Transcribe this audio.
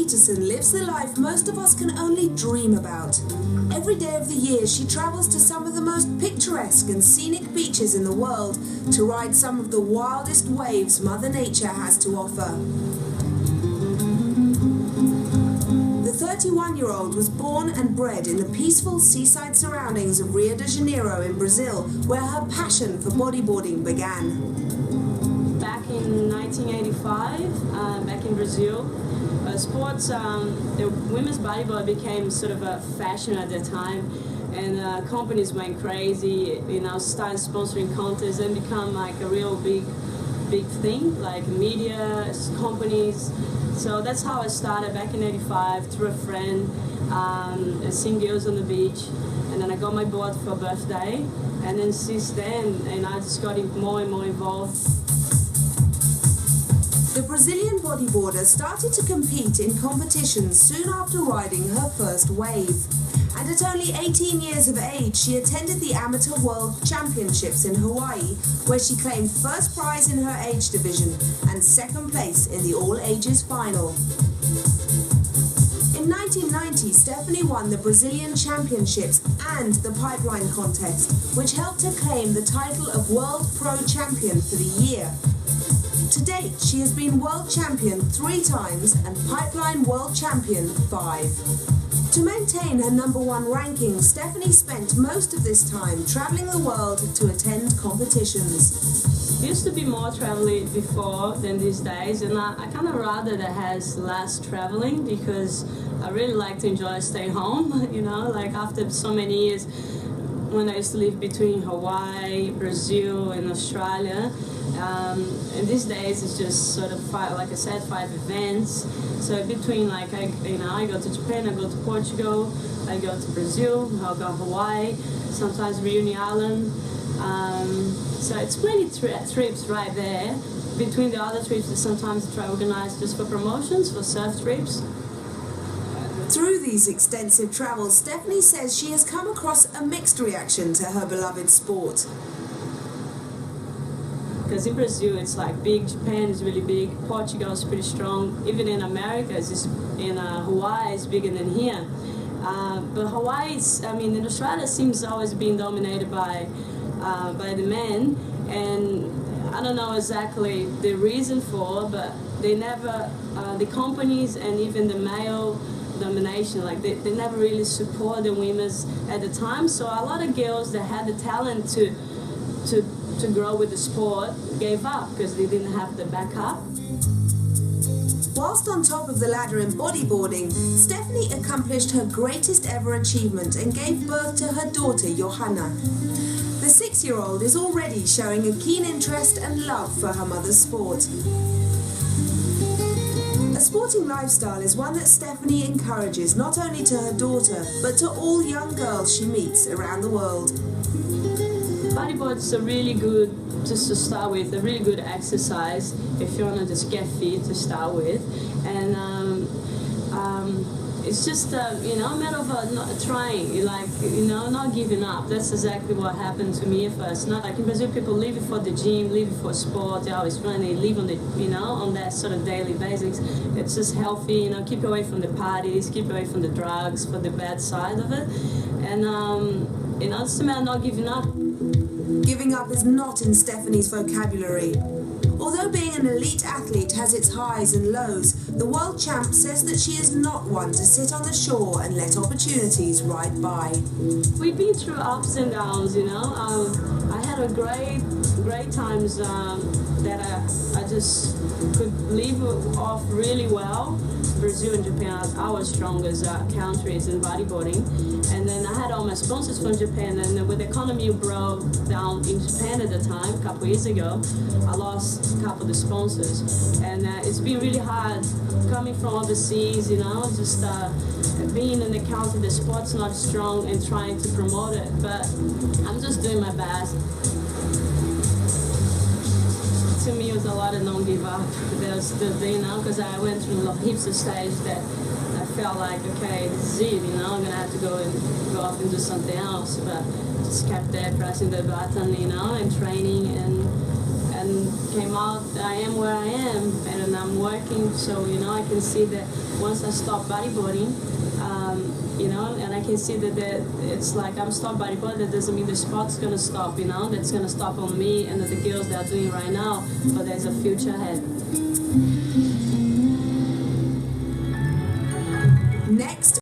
Pettersen lives the life most of us can only dream about. Every day of the year she travels to some of the most picturesque and scenic beaches in the world to ride some of the wildest waves Mother Nature has to offer. The 31-year-old was born and bred in the peaceful seaside surroundings of Rio de Janeiro in Brazil, where her passion for bodyboarding began. Back in 1985, back in Brazil, the women's bodyboard became sort of a fashion at the time, and companies went crazy, started sponsoring contests and become like a real big thing, like media, companies. So that's how I started back in 85 through a friend, seeing girls on the beach, and then I got my board for a birthday, and then since then, I just got more and more involved. The Brazilian bodyboarder started to compete in competitions soon after riding her first wave. And at only 18 years of age, she attended the Amateur World Championships in Hawaii, where she claimed first prize in her age division and second place in the all-ages final. In 1990, Stephanie won the Brazilian Championships and the Pipeline Contest, which helped her claim the title of World Pro Champion for the year. To date, she has been World Champion 3 times and Pipeline World Champion 5. To maintain her #1 ranking, Stephanie spent most of this time travelling the world to attend competitions. It used to be more traveling before than these days, and I kind of rather that has less traveling because I really like to stay home, like after so many years when I used to live between Hawaii, Brazil and Australia. And these days it's just sort of 5 events. So between I go to Japan, I go to Portugal, I go to Brazil, I go to Hawaii, sometimes Reunion Island. So it's plenty trips right there. Between the other trips, sometimes I try to organize just for promotions, for surf trips. Through these extensive travels, Stephanie says she has come across a mixed reaction to her beloved sport. Because in Brazil it's like big, Japan is really big, Portugal is pretty strong, even in America, Hawaii is bigger than here. But Hawaii, in Australia seems always being dominated by the men, and I don't know exactly the reason for, but they never, the companies and even the male domination, they never really support the women at the time, so a lot of girls that had the talent to grow with the sport gave up because they didn't have the backup. Whilst on top of the ladder in bodyboarding, Stephanie accomplished her greatest ever achievement and gave birth to her daughter Johanna. The 6-year-old is already showing a keen interest and love for her mother's sport. A sporting lifestyle is one that Stephanie encourages not only to her daughter, but to all young girls she meets around the world. Bodyboard's a really good, just to start with, a really good exercise if you want to just get fit to start with. And it's just, a matter of not trying, not giving up. That's exactly what happened to me at first. Not like in Brazil, people leave it for the gym, leave it for sport, they always run, they live on the, on that sort of daily basics. It's just healthy, keep away from the parties, keep away from the drugs, for the bad side of it. And, it's a matter of not giving up. Giving up is not in Stephanie's vocabulary. Although being an elite athlete has its highs and lows, the world champ says that she is not one to sit on the shore and let opportunities ride by. We've been through ups and downs, I had a great times that I just could live off really well. Brazil and Japan are our strongest countries in bodyboarding, and then I had all my sponsors from Japan, and then when the economy broke down in Japan at the time, a couple of years ago, I lost a couple of the sponsors, and it's been really hard coming from overseas, just being in the country, the sport's not strong, and trying to promote it, but I'm just doing my best. To me, it was a lot of don't give up. Because I went through heaps of stage that I felt like, okay, this is it, I'm gonna have to go off and do something else. But just kept there, pressing the button, and training and came out, I am where I am, and I'm working. So you know, I can see that once I stop bodyboarding, you know, and I can see that it's like I'm stopped bodyboarding. That doesn't mean the sport's gonna stop. You know, that's gonna stop on me and the girls that are doing right now. But there's a future ahead. Next.